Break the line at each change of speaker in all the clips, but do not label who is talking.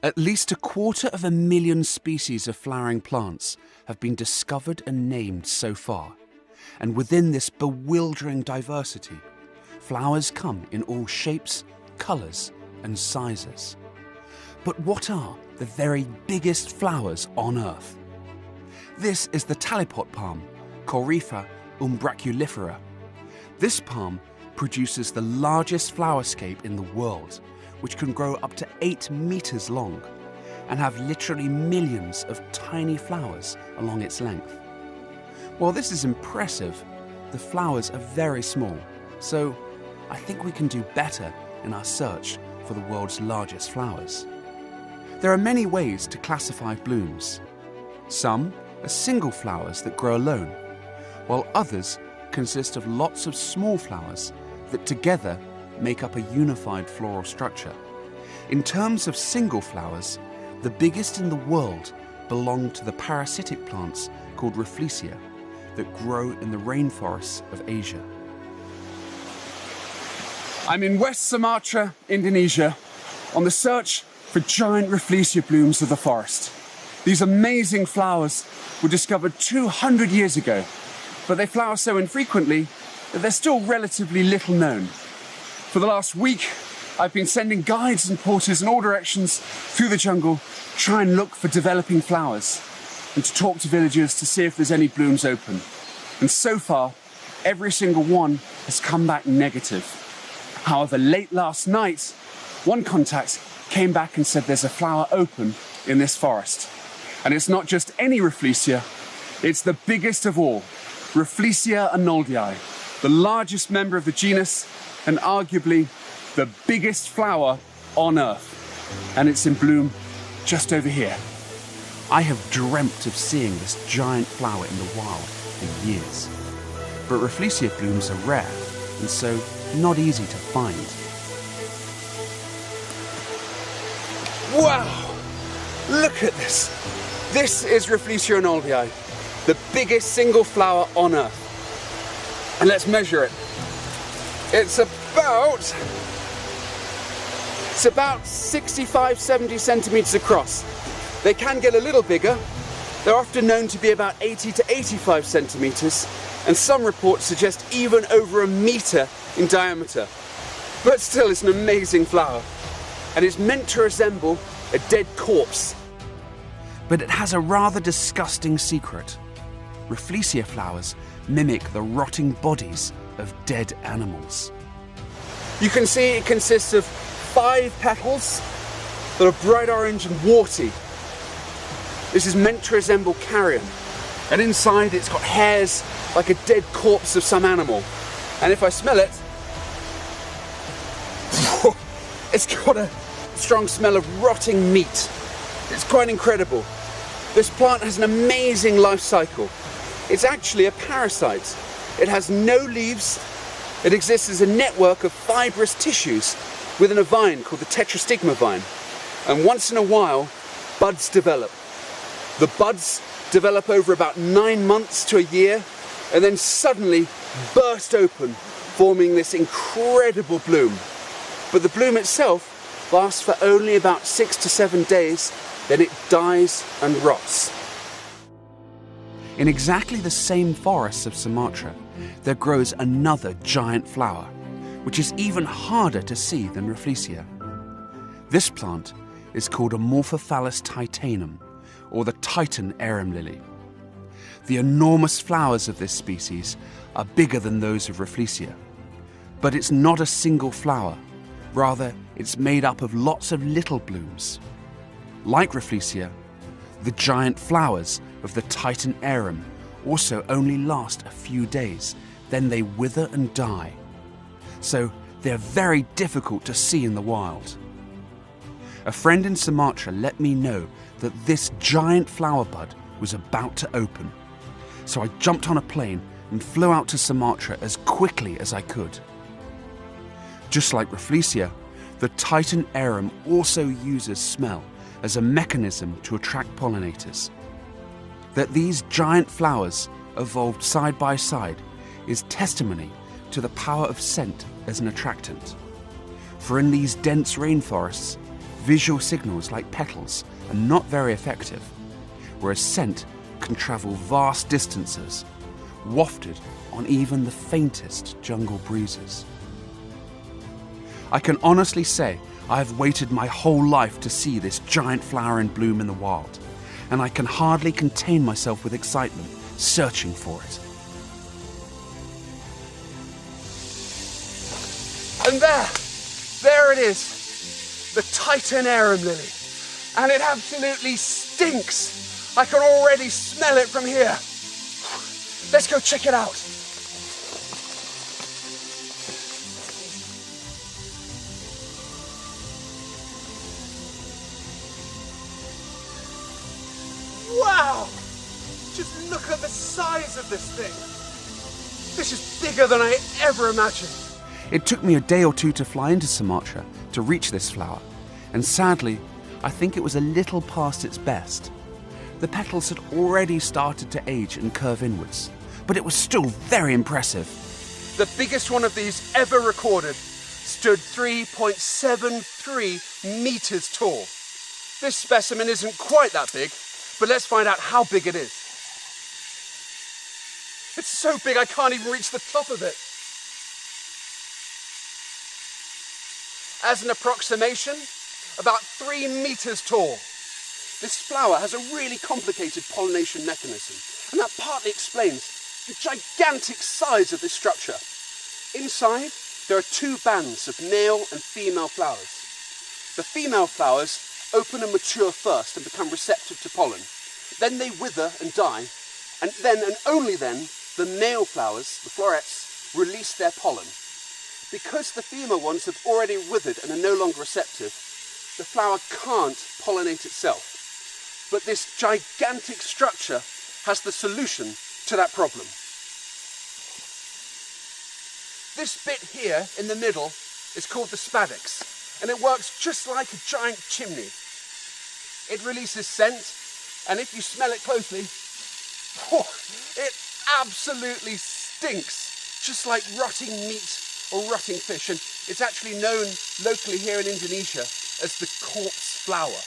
At least 250,000 species of flowering plants have been discovered and named so far. And within this bewildering diversity, flowers come in all shapes, colours and sizes. But what are the very biggest flowers on Earth? This is the talipot palm, Corypha umbraculifera. This palm produces the largest flowerscape in the world, which can grow up to 8 meters long and have literally millions of tiny flowers along its length. While this is impressive, the flowers are very small, so I think we can do better in our search for the world's largest flowers. There are many ways to classify blooms. Some are single flowers that grow alone, while others consist of lots of small flowers that together make up a unified floral structure. In terms of single flowers, the biggest in the world belong to the parasitic plants called Rafflesia that grow in the rainforests of Asia. I'm in West Sumatra, Indonesia, on the search for giant Rafflesia blooms of the forest. These amazing flowers were discovered 200 years ago, but they flower so infrequently that they're still relatively little known. For the last week, I've been sending guides and porters in all directions through the jungle to try and look for developing flowers and to talk to villagers to see if there's any blooms open. And so far, every single one has come back negative. However, late last night, one contact came back and said there's a flower open in this forest. And it's not just any Rafflesia, it's the biggest of all, Rafflesia arnoldii, the largest member of the genus and arguably the biggest flower on Earth. And it's in bloom just over here. I have dreamt of seeing this giant flower in the wild for years. But Rafflesia blooms are rare and so not easy to find. Wow! Look at this! This is Rafflesia arnoldii, the biggest single flower on Earth. And let's measure it. It's about 65, 70 centimeters across. They can get a little bigger. They're often known to be about 80 to 85 centimeters, and some reports suggest even over a meter in diameter. But still, it's an amazing flower, and it's meant to resemble a dead corpse. But it has a rather disgusting secret. Rafflesia flowers mimic the rotting bodies of dead animals. You can see it consists of 5 petals that are bright orange and warty. This is meant to resemble carrion, and inside it's got hairs like a dead corpse of some animal. And if I smell it, it's got a strong smell of rotting meat. It's quite incredible. This plant has an amazing life cycle. It's actually a parasite. It has no leaves. It exists as a network of fibrous tissues within a vine called the tetrastigma vine. And once in a while, buds develop. The buds develop over about 9 months to a year and then suddenly burst open, forming this incredible bloom. But the bloom itself lasts for only about 6 to 7 days, then it dies and rots. In exactly the same forests of Sumatra, there grows another giant flower, which is even harder to see than Rafflesia. This plant is called Amorphophallus titanum, or the Titan arum lily. The enormous flowers of this species are bigger than those of Rafflesia. But it's not a single flower, rather it's made up of lots of little blooms. Like Rafflesia, the giant flowers of the Titan arum also only last a few days, then they wither and die. So they're very difficult to see in the wild. A friend in Sumatra let me know that this giant flower bud was about to open. So I jumped on a plane and flew out to Sumatra as quickly as I could. Just like Rafflesia, the Titan arum also uses smell as a mechanism to attract pollinators. That these giant flowers evolved side by side is testimony to the power of scent as an attractant. For in these dense rainforests, visual signals like petals are not very effective, whereas scent can travel vast distances, wafted on even the faintest jungle breezes. I can honestly say I have waited my whole life to see this giant flower in bloom in the wild, and I can hardly contain myself with excitement searching for it.
And there it is, the Titan arum lily. And it absolutely stinks. I can already smell it from here. Let's go check it out. Wow! Just look at the size of this thing. This is bigger than I ever imagined.
It took me a day or two to fly into Sumatra to reach this flower, and sadly, I think it was a little past its best. The petals had already started to age and curve inwards, but it was still very impressive.
The biggest one of these ever recorded stood 3.73 meters tall. This specimen isn't quite that big, but let's find out how big it is. It's so big I can't even reach the top of it. As an approximation, about 3 meters tall. This flower has a really complicated pollination mechanism, and that partly explains the gigantic size of this structure. Inside, there are 2 bands of male and female flowers. The female flowers open and mature first and become receptive to pollen. Then they wither and die, and then and only then, the male flowers, the florets, release their pollen. Because the female ones have already withered and are no longer receptive, the flower can't pollinate itself. But this gigantic structure has the solution to that problem. This bit here in the middle is called the spadix, and it works just like a giant chimney. It releases scent, and if you smell it closely, it absolutely stinks, just like rotting meat or rotting fish, and it's actually known locally here in Indonesia as the corpse flower.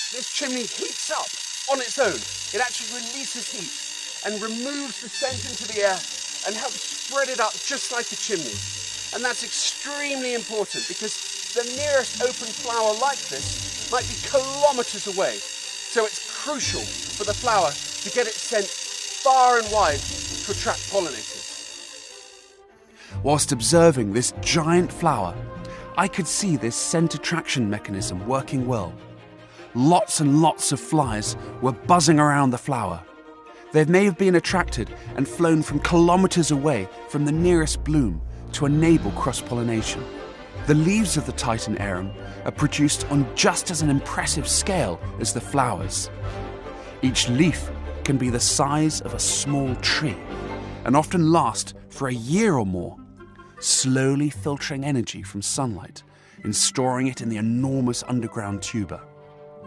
This chimney heats up on its own. It actually releases heat and removes the scent into the air and helps spread it up just like a chimney. And that's extremely important because the nearest open flower like this might be kilometers away. So it's crucial for the flower to get its scent far and wide to attract pollinators.
Whilst observing this giant flower, I could see this scent attraction mechanism working well. Lots and lots of flies were buzzing around the flower. They may have been attracted and flown from kilometers away from the nearest bloom to enable cross-pollination. The leaves of the Titan arum are produced on just as an impressive scale as the flowers. Each leaf can be the size of a small tree and often last for a year or more, slowly filtering energy from sunlight and storing it in the enormous underground tuber.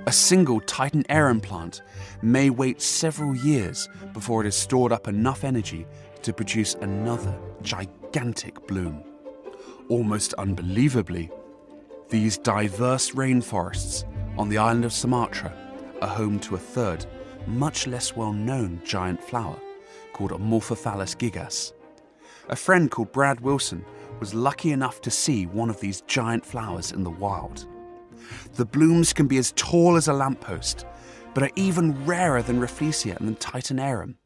A single Titan arum plant may wait several years before it has stored up enough energy to produce another gigantic bloom. Almost unbelievably, these diverse rainforests on the island of Sumatra are home to a third, much less well-known giant flower called Amorphophallus gigas. A friend called Brad Wilson was lucky enough to see one of these giant flowers in the wild. The blooms can be as tall as a lamppost, but are even rarer than Rafflesia and than Titan arum.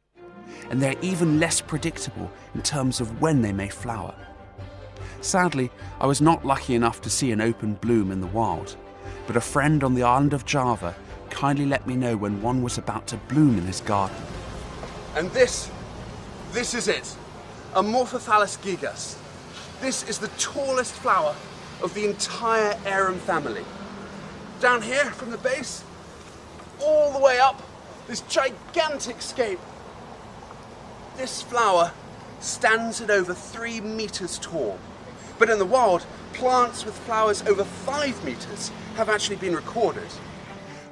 And they're even less predictable in terms of when they may flower. Sadly, I was not lucky enough to see an open bloom in the wild, but a friend on the island of Java kindly let me know when one was about to bloom in his garden.
And this is it. Amorphophallus gigas. This is the tallest flower of the entire arum family. Down here from the base, all the way up, this gigantic scape. This flower stands at over 3 meters tall. But in the wild, plants with flowers over 5 meters have actually been recorded.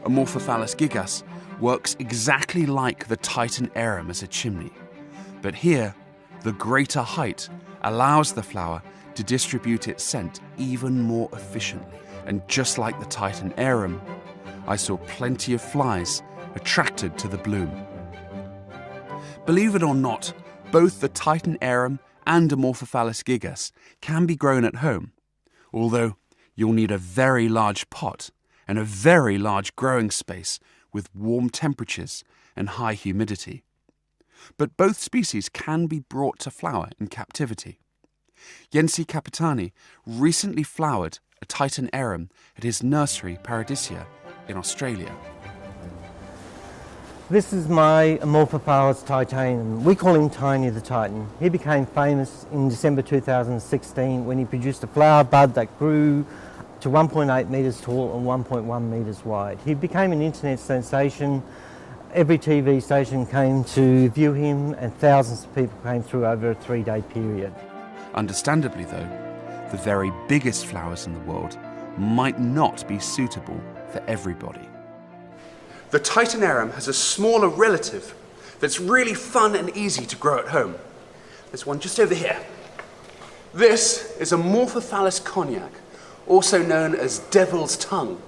Amorphophallus gigas works exactly like the Titan arum as a chimney. But here, the greater height allows the flower to distribute its scent even more efficiently. And just like the Titan arum, I saw plenty of flies attracted to the bloom. Believe it or not, both the Titan arum and Amorphophallus gigas can be grown at home, although you'll need a very large pot and a very large growing space with warm temperatures and high humidity. But both species can be brought to flower in captivity. Jensi Kapitani recently flowered a Titan arum at his nursery Paradisia in Australia.
This is my Amorphophallus titanium. We call him Tiny the Titan. He became famous in December 2016 when he produced a flower bud that grew to 1.8 metres tall and 1.1 metres wide. He became an internet sensation. Every TV station came to view him and thousands of people came through over a 3-day period.
Understandably though, the very biggest flowers in the world might not be suitable for everybody.
The Titan arum has a smaller relative that's really fun and easy to grow at home. There's one just over here. This is Amorphophallus cognac, also known as devil's tongue,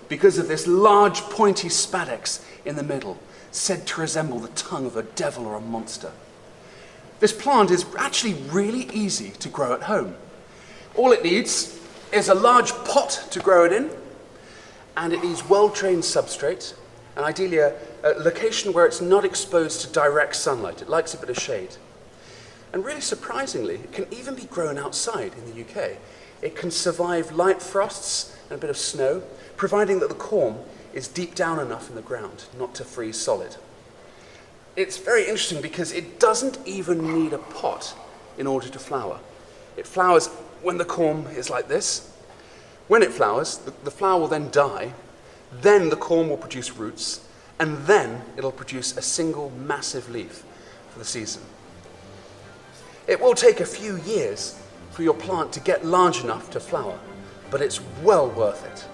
because of this large pointy spadix in the middle, said to resemble the tongue of a devil or a monster. This plant is actually really easy to grow at home. All it needs is a large pot to grow it in, and it needs well-drained substrate, and ideally a location where it's not exposed to direct sunlight. It likes a bit of shade. And really surprisingly, it can even be grown outside in the UK. It can survive light frosts and a bit of snow, providing that the corm is deep down enough in the ground not to freeze solid. It's very interesting because it doesn't even need a pot in order to flower. It flowers when the corm is like this. When it flowers, the flower will then die, then the corm will produce roots, and then it'll produce a single massive leaf for the season. It will take a few years for your plant to get large enough to flower, but it's well worth it.